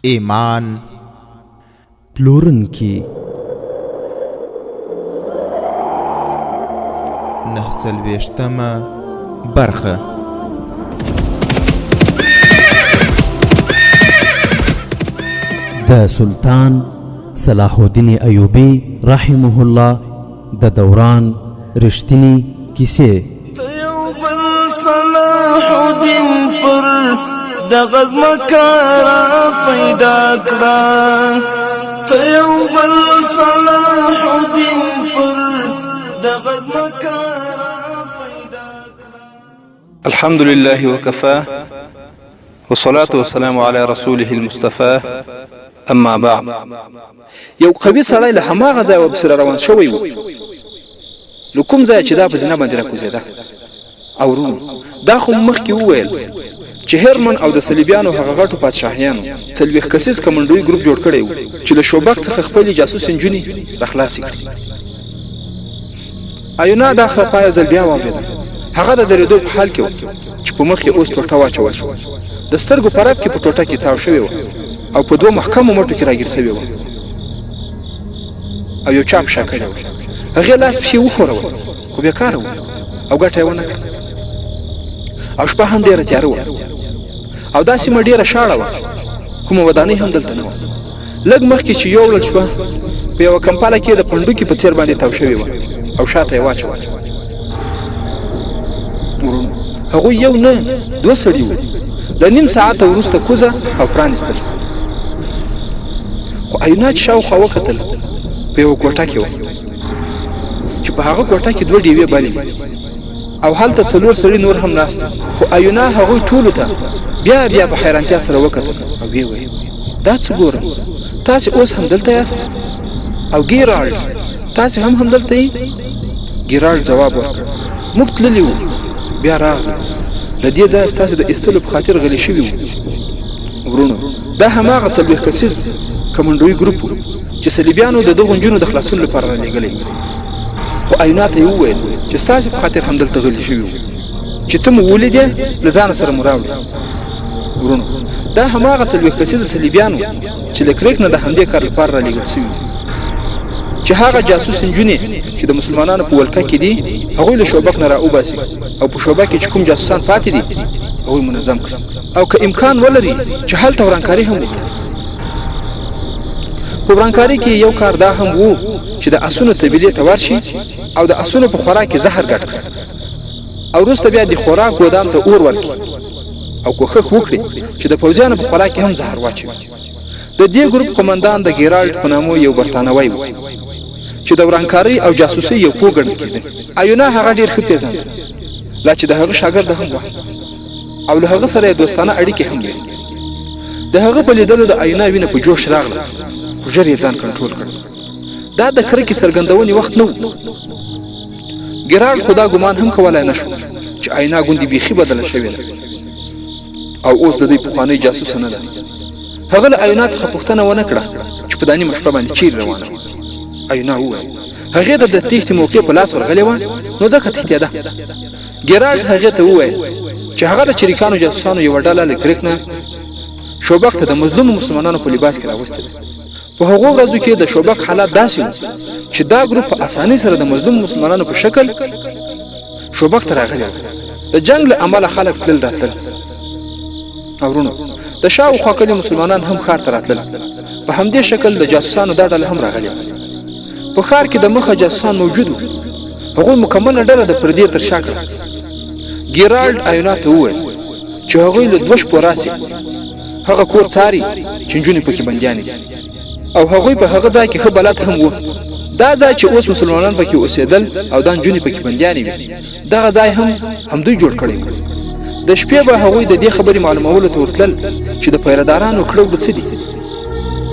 ایمان پلورونکي 49مه برخه. د سلطان صلاح الدین ایوبی رحمه الله د دوران رښتینی کیسې. صلاح الدین پر د غزمکارا پیدا کړه، ته یو بل صلاح الدین پر د غزمکارا پیدا کړه. الحمد لله وكفى والصلاة والسلام على رسوله المصطفى. اما بعد، یو قوي سړی له هماغه ځای وبسره روان شوی و له کوم ځای چې دا په زینه باندې راکوزېده. او ورونو دا خو مخکې وویل چې هرمن او د صلیبیانو هغه غټو پادشاهیانو 40 کسیز کمنډوي ګروپ جوړ کړی و چې له شوبک څخه خپل جاسوس نجونې راخلاصې کړې. ایونا د اخر پای ځل بیا واورېده. هغه د درېدو په حال کې و چې په مخ یې اوس ټوټه واچول شو. د سترګو په رپ کې په ټوټه کې تاو شوی و او په دوه محکمو مټو کې راګیر شوی و او یو چاپ شاکړی و. هغې لاس پسې وښورول خو بېکاره و او ګټه یې ونه کړه. او شپه هم ډېره تیاره وه او دا سیمه ډېره شاړه وه. کومه ودانۍ هم دلته نه وه. لږ مخکې چې یوړل شوه په یوه کمپاله کې د پنډوکي په څېر باندې تاو شوې وه او شاته یې واچوله. ورونو هغوی یو نه دوه سړي وو. له نیم ساعته وروسته کوزه او پرانیستل. خو ایونا چې شاوخوا وکتل په یوه کوټه کې وه چې په هغه کوټه کې دوه ډیوې بلې او هلته 4 سړي نور هم ناست. خو ایونا هغوی ټولو ته بیا په حیرانتیا سره وکتل او ویې ویل دا څه ګورم، تاسې اوس هم دلته یاست؟ او ګیرالډ تاسې هم همدلته یې؟ ګیرالډ ځواب ورکړ موږ تللي وو بیا راغلو، له دې ځایه ستاسې د ایستلو په خاطر غلي شوي وو. ورونو دا هماغه 40 کسیز کمنډوي ګروپ و چې صلیبیانو د دغو نجونو د خلاصون لپاره رالېږلی. خو ایونا ته یې وویل چې ستاسې په خاطر همدلته غلي شوي وو چې ته مو ولیدې له ځانه سره مو راوړې. ورونو دا هماغه 40 کسیزه صلیبیان وو چې له کرېک نه د همدې کار لپاره رالېږل شوي وو چې هغه جاسوس نجونې چې د مسلمانانو په ولکه کې دي هغوی له شوبک نه راوباسي او په شوبک کې چې کوم جاسوسان پاتې دي هغوی منظم کړي او که امکان ولري چې هلته ورانکاري هم وکړي. په ورانکاري کې یو کار دا هم وو چې د اسونو طبیلې ته ورشي او د اسونو په خوراک کې زهر ګډ کړي او وروسته بیا د خوراک ګودام ته اور ورکړي او کوښښ وکړي چې د پوځیانو په خوراک کې هم زهر واچوي. د دې ګروپ قومندان د ګیرالډ په نامه یو برتانوی و چې د ورانکاري او جاسوسي یو پوه ګڼل کېده. ایونا هغه ډېر ښه پېژانده لا چې د هغه شاګرد هم و او له هغه سره یې دوستانه اړیکې هم وې. د هغه په لیدلو د ایونا وینه په جوش راغله خو ژر یې ځان کنټرول کړ. دا د کرکې څرګندونې وخت نه و. ګیرالډ خو دا ګمان هم کولی نه شو چې ایونا ګوندې بیخي بدله شوې ده او اوس د دوی پخوانۍ جاسوسه نه ده. هغه له ایونا څخه پوښتنه ونه کړه چې په دا نیمه شپه باندې چیرې روانه وه. ایونا وویل هغې ته د تېښتې موقع په لاس ورغلې وه نو ځکه تښتېده. ګیرالډ هغې ته وویل چې هغه د چریکانو جاسوسانو یوه ډله له کرېک نه شوبک ته د مظلومو مسلمانانو په لباس کې راوستې ده. په هغو ورځو کې د شوبک حالات داسې وو چې دا ګروپ په اسانۍ سره د مظلومو مسلمانانو په شکل شوبک ته راغلی و. د جنګ له امله خلک تلل راتلل. او ورونو د شاوخوا کلي مسلمانان هم ښار ته راتلل. په همدې شکل د جاسوسانو دا ډله هم راغلې وه. په ښار کې د مخه جاسوسان موجود وو. هغوی مکمله ډله د پردې تر شا کړه. ګیرالډ ایونا ته وویل چې هغوی له 2 شپو راسي هغه کور څاري چې نجونې پکې بندیانې دي او هغوی په هغه ځای کې ښه بلد هم وو. دا ځای چې اوس مسلمانان پکې اوسېدل او دا نجونې پکې بندیانې وي دغه ځای هم همدوی جوړ کړی و. د شپې به هغوی د دې خبرې معلومولو ته ورتلل چې د پیرهدارانو کړوړو څه دي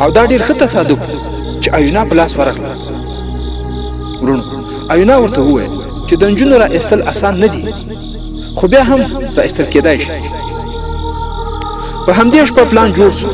او دا ډېر ښه تصادف چې ایونا په لاس ورغله. ورونو ایونا ورته وویل چې د نجونو را ایستل اسان نه دي خو بیا هم را ایستل کېدای شي. په همدې شپه پلان جوړ شو.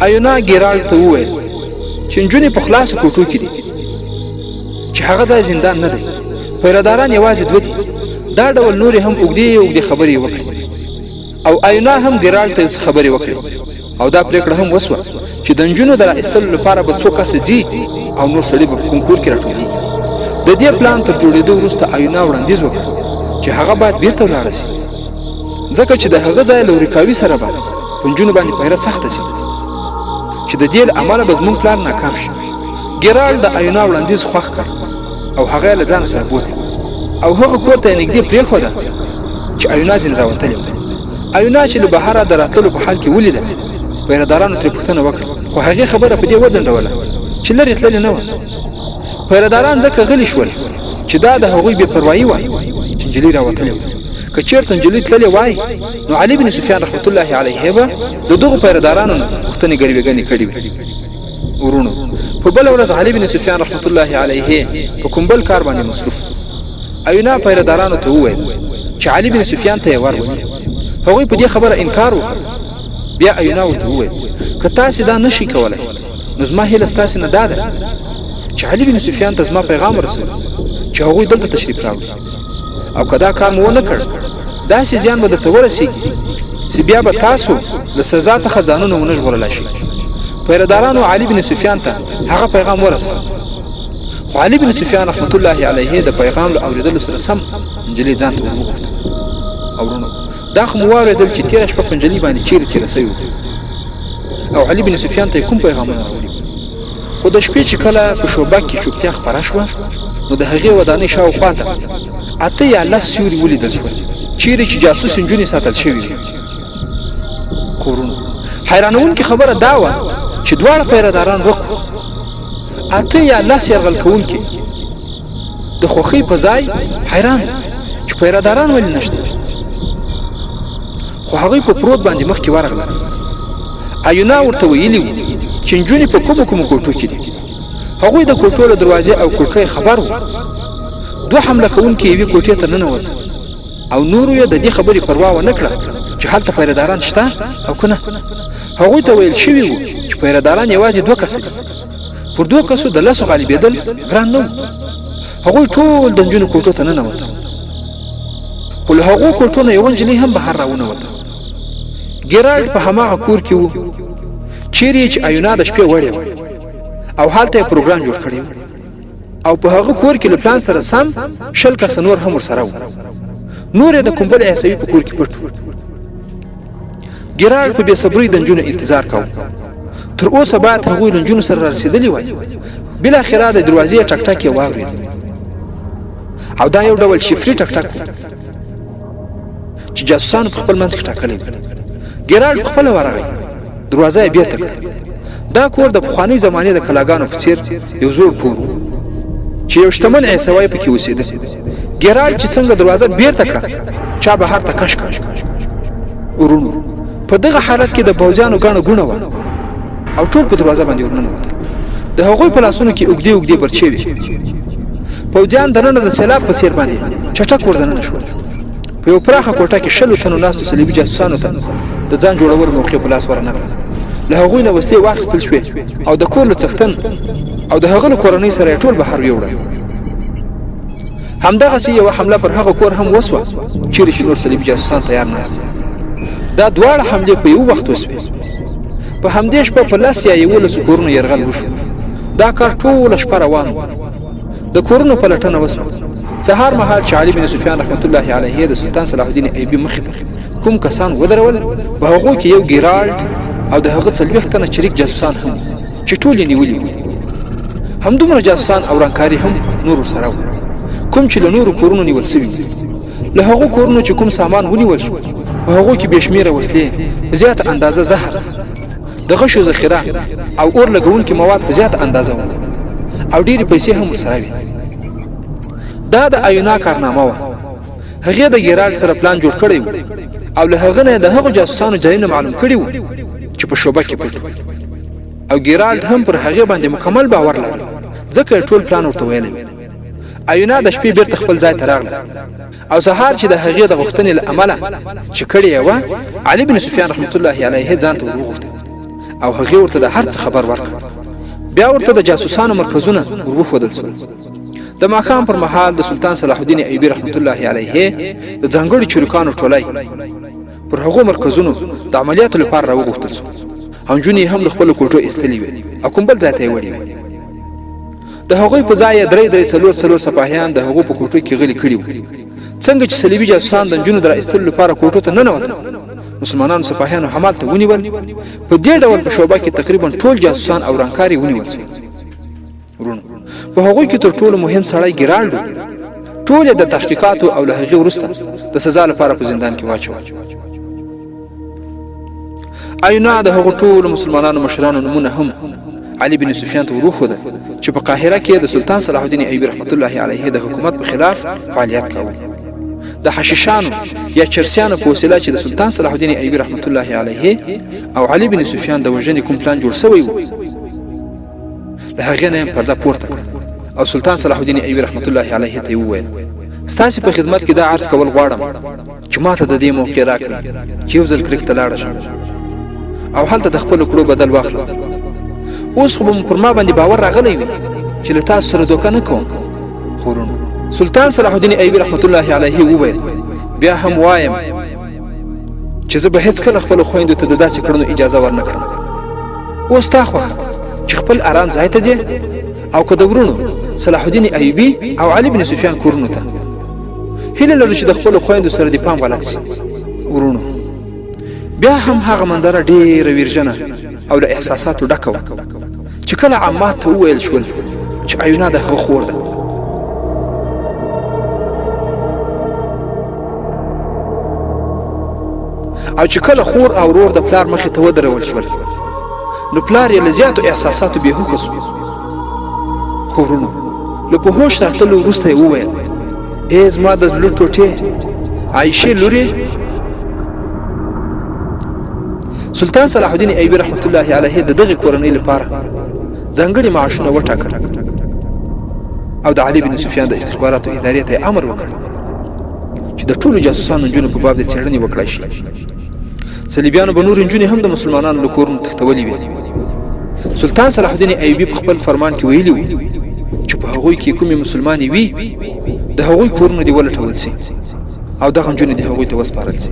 ایونا ګیرالډ ته وویل چې نجونې په خلاصو کوټو کې دي چې هغه ځای زندان نه دی. پیرهداران یوازې 2 دي. دا ډول نورې هم اوږدې خبرې وکړې او ایونا هم ګیرالډ ته څه خبرې وکړې او دا پریکړه هم وسوه چې د نجونو د راایستلو لپاره به څو کسه ځي او نور سړي به په کنکور کې راټولېږي. د دې پلان تر جوړېدو وروسته ایونا وړاندیز وکړ چې هغه باید بیرته ولاړه شي، ځکه چې د هغه ځای له وریکاوي سره به په نجونو باندې پیره سخته شي چې د دې له امله به زموږ پلان ناکام شي. ګیرالډ د ایونا وړاندیز خوښ کړ او هغه له ځان سره بوتله او هغه کور ته یې نږدې پرېښوده چې ایونا ځینې راوتلې وه. ایونا چې له بهره د راتللو په حال کې ولیده، پیرهدارانو ترې پوښتنه وکړه، خو هغې خبره په دې وځنډوله چې لرې تللې نه وه. پیرهداران ځکه غلي شول چې دا د هغوی بې پروایي وه چې نجلۍ راوتلې وه. که چېرته نجلۍ تللې وای نو علي بن سفیان رحمت الله علیه به د دغو پیرهدارانو نه پوښتنې ګروېګنې کړې وې. ورونو، په بله ورځ علي بن سفیان رحمت الله علیه په کوم بل کار باندې مصروف. ایونا پیرهدارانو ته وویل چې علي بن سفیان ته یې ورولي. هغوی په دې خبره انکار وکړ. بیا ایونا ورته وویل که تاسې دا نشئ کولی نو زما هیله ستاسې نه دا ده چې علي بن سفیان ته زما پیغام ورسوي چې هغوی دلته تشریف راوړي، او که دا کار مو ونه کړ داسې زیان به درته ورسېږي چې بیا به تاسو له سزا څخه ځانونه ونه ژغورلی شئ. پیرهدارانو علي بن سفیان ته هغه پیغام ورساوه، خو علي بن سفیان رحمت الله علیه د پیغام له اورېدلو سره سم نجلۍ ځان ته وغوښته. اورونو، دا خو مو واورېدل چې تېره شپه په نجلۍ باندې چیرې تېره سوې وه او علي بن سفیان ته یې کوم پیغامونه راوړي. خو د شپې چې کله په شوبک کې چوپتیا خپره شوه نو د هغې ودانۍ شاوخوا ته 8 یا 10 سیوري ولیدل شول چیرې چې جاسوس نجونې ساتل شوي وي. خو ورونو، حیرانوونکې خبره دا وه چې دواړه پیرهداران ورک وو. 8 یا 10 یرغل کوونکي د خوښۍ په ځای حیران چې پیرهداران ولې نشته. خو هغوی په پروت باندې مخکې ورغله. ایونا ورته ویلي وو چې نجونې په کومو کوټو کې دي. هغوی د کوټو له دروازې او کړکۍ خبر وو. 2 حمله کوونکي یوې کوټې ته ننوتل او نورو یې د دې خبرې پروا ونه کړه چې هلته پیرهداران شته او که نه. هغوی ته ویل شوي وو چې پیرهداران یوازې 2 کسه دي. پر 2 کسو د 10 غالبېدل ګران نه وو. هغوی ټول د نجونو کوټو ته ننوتل، خو له هغو کوټو نه یوه نجلۍ هم بهر راونوته. ګیرالډ په هماغه کور کې و چیرې چې ایونا د شپې وړې وه او هلته یې پروګرام جوړ کړی و، او په هغه کور کې له پلان سره سم 20 کسه نور هم ورسره وو. نور یې د کوم بل عیسوي په کور کې پټ وو. ګیرالډ په بې صبرۍ د نجونو انتظار کاوه. تر اوسه باید هغوی له نجونو سره رسېدلي وای. بالاخره د دروازې ټک ټک یې واورېد او دا یو ډول شفري ټک ټک و چې جاسوسانو په خپل منځ کې ټاکلی و. ګیرالډ خپله ورغی، دروازه یې بېرته کړه. دا کور د پخوانۍ زمانې د کلاګانو په څېر یو زوړ کور و چې یو شتمن عیسوی پکې اوسېده. ګیرالډ چې څنګه دروازه بیرته کړه چا بهر ته کش کړ. ورونو، په دغه حالت کې د پوځیانو ګڼه ګوڼه وه او ټول په دروازه باندې ورننوتل. د هغوی په لاسونو کې اوږدې اوږدې برچې وې. پوځیان دننه د سیلاب په څېر باندې چټک ور شول. په یو پراخه کوټه کې 100 تنو ناستو صلیبي جاسوسانو ته د ځان جوړولو موقع په لاس ورنغله. له هغوی نه وسلې واخیستل شوې او د کور له څښتن او د هغه له کورنۍ سره یې ټول بهر یوړل. همدغسې یوه حمله پر هغه کور هم وسوه چیرې چې نور صلیبي جاسوسان تیار ناست وو. دا دواړه حملې په یو وخت وسوې. په همدې شپه په 10 یا 11 کورونو یرغل وشو. دا کار ټوله شپه روان و. د کورونو پلټنه وسوه. سهار مهال چې علي بن سفیان رحمت الله علیه د سلطان صلاح الدین ایوبي مخې ته کوم کسان ودرول، په هغو کې یو ګیرالډ او د هغه 40 تنه شریک جاسوسان هم چې ټول یې نیولي وو. همدومره جاسوسان او رنګکاري هم نور ورسره وو کوم چې له نورو کورونو نیول سوي. له هغو کورونو چې کوم سامان ونیول شو په هغو کې بې شمېره وسلې، زیاته اندازه زهر، د غشو ذخیره او اور لګونکي مواد په زیاته اندازه وو او ډېرې پیسې هم ورسره وې. دا د ایونا کارنامه وه. هغې د ګیرالډ سره پلان جوړ کړی و او له هغه نه د هغو جاسوسانو ځایونه معلوم کړي وو چې په شوبه کې پټ وو. او ګیرالډ هم پر هغې باندې مکمل باور لري ځکه یې ټول پلان ورته ویلی. ایونا د شپې بیرته خپل ځای ته راغله او سهار چې د هغې د غوښتنې له امله چې کړې یې وه، علي بن سفیان رحمت الله علیه ځان ته وغوښته او هغې ورته د هر څه خبر ورکړ. بیا ورته د جاسوسانو مرکزونه وروښودل شول. د ماښام پر مهال د سلطان صلاح الدین ایوبي رحمت الله علیه د ځانګړي چریکانو ټولۍ پر هغو مرکزونو د عملیاتو لپاره راوغوښتل شو نجونې هم له خپلو کوټو ایستلې وې او کوم بل ځای ته یې وړې وې. د هغوی په ځای یې څلور سپاهیان د هغو په کوټو کې غلي کړي وو. څنګه چې صلیبي جاسوسان د نجونو د راایستلو لپاره کوټو ته ننوتل، مسلمانانو سپاهیانو همالته ونیول. په دې ډول په شعبه کې تقریبا ټول جاسوسان او رانکار یې ونیول شول. ورونو، په هغوی کې تر ټولو مهم سړی ګیرالډو، ټول یې د تحقیقاتو او له هغې وروسته د سزا لپاره په زندان کې واچول. ایونا د هغو ټولو مسلمانانو مشرانو نومونه هم علي بن سفیان ته وروښودل چې په قاهره کې د سلطان صلاح الدین ایوبي رحمت الله علیه د حکومت په خلاف فعالیت کاوه. د حشیشانو یا چرسیانو په وسیله چې د سلطان صلاح الدین ایوبي رحمت الله علیه او علي بن سفیان د وژنې کوم پلان جوړ شوی و، له هغې نه یې پرده پورته کړه او سلطان صلاح الدین ایوبي رحمت الله علیه ته یې وویل ستاسې په خدمت کې دا عرض کول غواړم چې ما ته د دې موقع راکړئ چې یو ځل کرک ته لاړه شم او هلته د خپلو کړو بدل واخلم. اوس خو به پر ما باندې باور راغلی وي چې له تاسو سره دوکه نه کوم. خو ورونو، سلطان صلاح الدین ایوبي رحمت الله علیه وویل بیا هم وایم چې زه به هیڅکله خپلو خویندو ته د داسې کړنو اجازه ورنه کړم. اوس تا خوښه چې خپل آرام ځای ته ځې او که د ورونو صلاح الدین ایوبي او علي بن سفیان کورونو ته. هیله لرو چې د خپلو خویندو سره دې پام غلط شي. ورونو، بیا هم هغه منظره ډېره ویرژنه او له احساساتو ډکه وه چې کله عامات ته وویل شول چې ایونا د هغه خور ده. او چې کله خور او ورور د پلار مخې ته ودرول شول نو پلار یې له زیاتو احساساتو بېهوښه شو. خو ورونو، له په هوش راتلو وروسته یې وویل ای زما د زړه ټوټې عایشې لورې. سلطان صلاح الدین ایوبي رحمت الله علیه د دغې کورنۍ لپاره ځانګړي معاشونه وټاکل او د علي بن سفیان د استخباراتو ادارې ته امر وکړ چې د ټولو جاسوسانو نجونو په باب د څېړنې وکړای شي. صلیبیانو به نورې نجونې هم د مسلمانانو له کورونو تښتولې وې. سلطان صلاح الدین ایوبي په خپل فرمان کې ویلي وو چې په هغوی کې کومې مسلمانې وي د هغوی کورونه دې ولټول سي او دغه نجونې د هغوی ته وسپارل سي.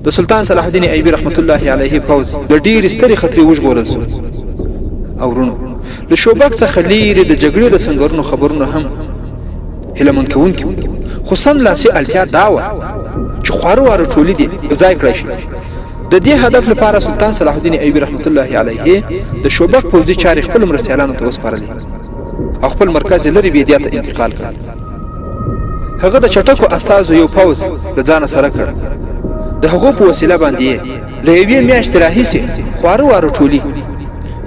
د سلطان صلاح الدین ایوبي رحمت الله علیه پوځ د ډېرې سترې خطرې وژغورل شو. او ورونو، له شوبک څخه لیرې د جګړې د سنګرونو خبرونه هم هیلهمن کوونکي وو. خو سملاسي اړتیا دا وه چې خواره واره ټولې دې یو ځای کړی شي. د دې هدف لپاره سلطان صلاح الدین ایوبي رحمت الله علیه د شوبک پوځي چارې خپلو مرستیالانو ته وسپارلې او خپل مرکز یې لرې بیدیا ته انتقال کړ. هغه د چټکو استازو یو پوځ له ځانه سره کړ. د هغو په وسیله باندې له یوې میاشتې راهیسې خواره واره ټولي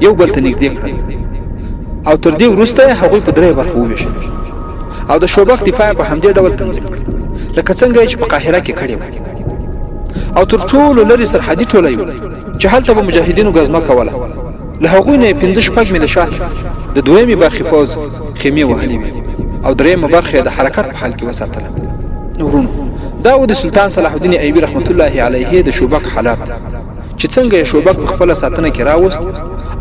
یو بل ته نږدې کړل او تر دې وروسته یې هغوی په درې برخو وویشل او د شوبک دفاع په همدې ډول تنظیم کړ لکه څنګه چې په قاهره کې کړې وه. او تر ټولو لرې سرحدي ټولی و چې هلته به مجاهدینو ګزمه کوله. له هغوی نه یې 5-6 میلیشا د دویمې برخې پوځ خیمې وهلې وې او درېیمه برخه یې د حرکت په حال کې وساتله. ورونو، دا و د سلطان صلاح الدین ایوبي رحمت الله علیه د شوبک حالات چې څنګه یې شوبک په خپله ساتنه کې راوست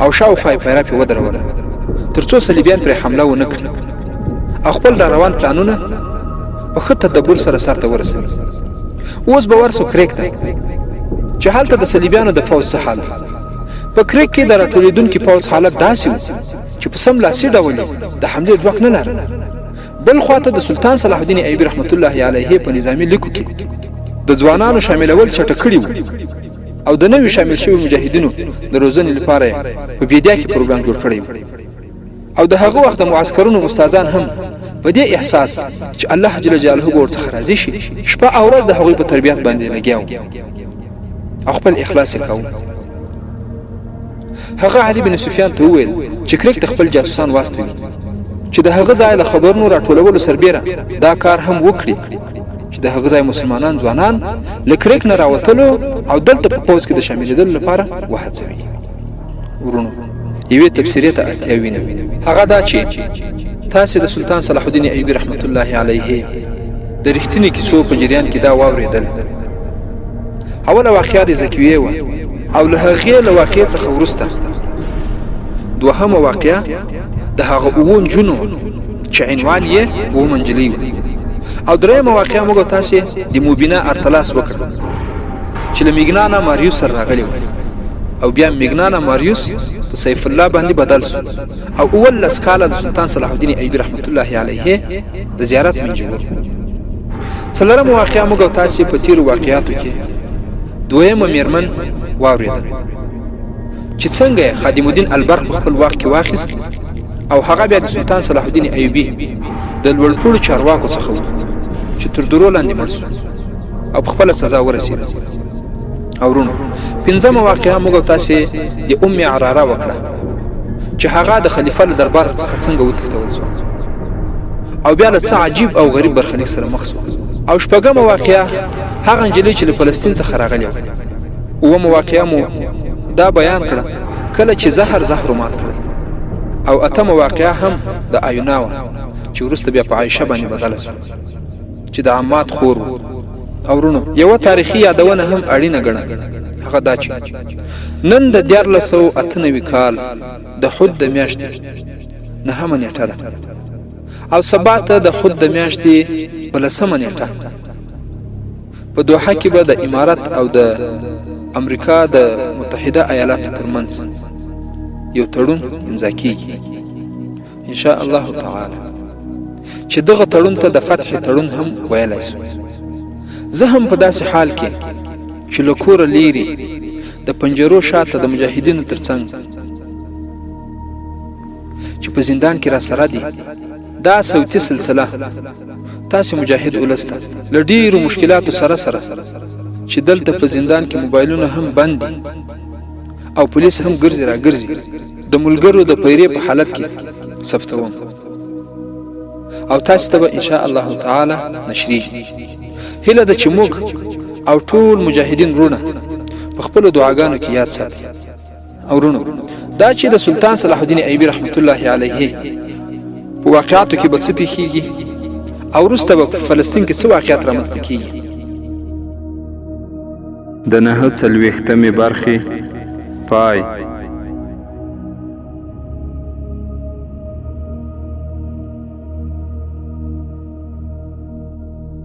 او شاوخوا یې پیره پرې ودروله تر څو صلیبیان پرې حمله ونه کړي او خپل را روان پلانونه په ښه تدبر سره سرته ورسوي. اوس به ورسو کریک ته چې هلته د صلیبیانو د پوځ څه حال. په کریک کې د راټولېدونکي پوځ حالت داسې و چې په سملاسي ډول د حملې ځواک نه لرل. بل خواته د سلطان صلاح الدین ایوبي رحمت الله علیه په نظامي لیکو کې د ځوانانو شاملول چټک کړي وو او د نوي شامل شوي مجاهدینو د روزنې لپاره په بیدیا کې پروګرام جوړ کړی و. او د هغه وخت د معسکرونو استادان هم په دې احساس چې الله جل جلاله به ورڅخه راضي شي شپه او ورځ د هغوی په تربیت باندې لګیا وو او خپل اخلاص یې کاوه. هغه علي بن سفیان ته وویل چې کریک ته خپل جاسوسان واستوي چې د هغه ځای له خبرونو راټولولو سربیره دا کار هم وکړي چې د هغه ځای مسلمانان ځوانان له کریک نه راوتلو او دلته په پوځ کې د شاملېدلو لپاره وهڅوي. ورونو، یوې تبصرې ته اړتیا وینم، هغه دا چې تاسې د سلطان صلاح الدین ایوبي رحمت الله علیه د رښتینې کیسو په جریان کې دا واورېدل. اوله واقعه د زکویې وه او له هغې له واقعې څخه وروسته دوهمه واقعه د هغه 7 نجونو چې عنوان یې 7 منجلۍ و او درېیمه واقعه موږ تاسې د موبینا ارتلاس وکړه چې له میګنانا ماریوس سره راغلی و او بیا میګنانا ماریوس په سیف الله باندې بدل شو او 19 کاله د سلطان صلاح الدین ایوبي رحمت الله علیه د زیارت منجور. څلورم واقعه موږ تاسو په تیر واقعاتو کې دویمه میرمن واوریده چې څنګه خادم الدین البرق خپل واق کې واخیست او هغه بیا د سلطان صلاح الدین ایوبي د لوړپوړو چارواکو څخه و چې تر درو لاندې مړ شو او خپل سزا ورسېده. او ورونو پنځمه واقعه موږ تاسو د ام عراره وکړه چې هغه د خلیفہ له دربار څخه څنګه وتښتول شو او بیا له څه عجیب او غریب برخلیک سره مخ شو. او شپږمه واقعه هغه نجلۍ چې له فلسطین څخه راغلی و. اومه واقعه مو دا بیان کړه کله چې زهر مات کړ. او اتمه واقعه هم د آیونا و چې وروسته بیا په عایشه باندې بدله شوه چې د عماد خور و. او ورونو یوه تاریخي یادونه هم اړینه ګڼم، هغه دا چې نن د 1498 کال د حد د میاشتې 9مه نیټه ده او سبا ته د حد د میاشتې 12مه نیټه په دوحه کې به د امارات او د امریکا د متحده ایالاتو ترمنځ یو تړون امضا کیږي ان شاء الله تعالی چې دغه تړون ته د فتح تړون هم ویلای شو. زه هم په داسې حال کې چې له کوره لیرې د پنجرو شاته د مجاهدینو ترڅنګ چې په زندان کې را سره دي دا صوتي سلسله تاسو مجاهد ولسته له ډیرو مشکلاتو سره چې دلته په زندان کې موبایلونه هم بند دي او پولیس هم ګرځي را ګرځي د ملګرو د پیرې په حالت کې ثبتوم او تاسو ته ان شاء الله تعالی نشریږي. هله د چموک او ټول مجاهدین رونه په خپل دعاګانو کې یاد ساتي. او رونه دا چې د سلطان صلاح الدین ایوبي رحمت الله علیه په واقعاتو کې به څه پیښیږي او وروسته به په فلسطین کې څه واقعات رامنځته کیږي. د 9 برخې پای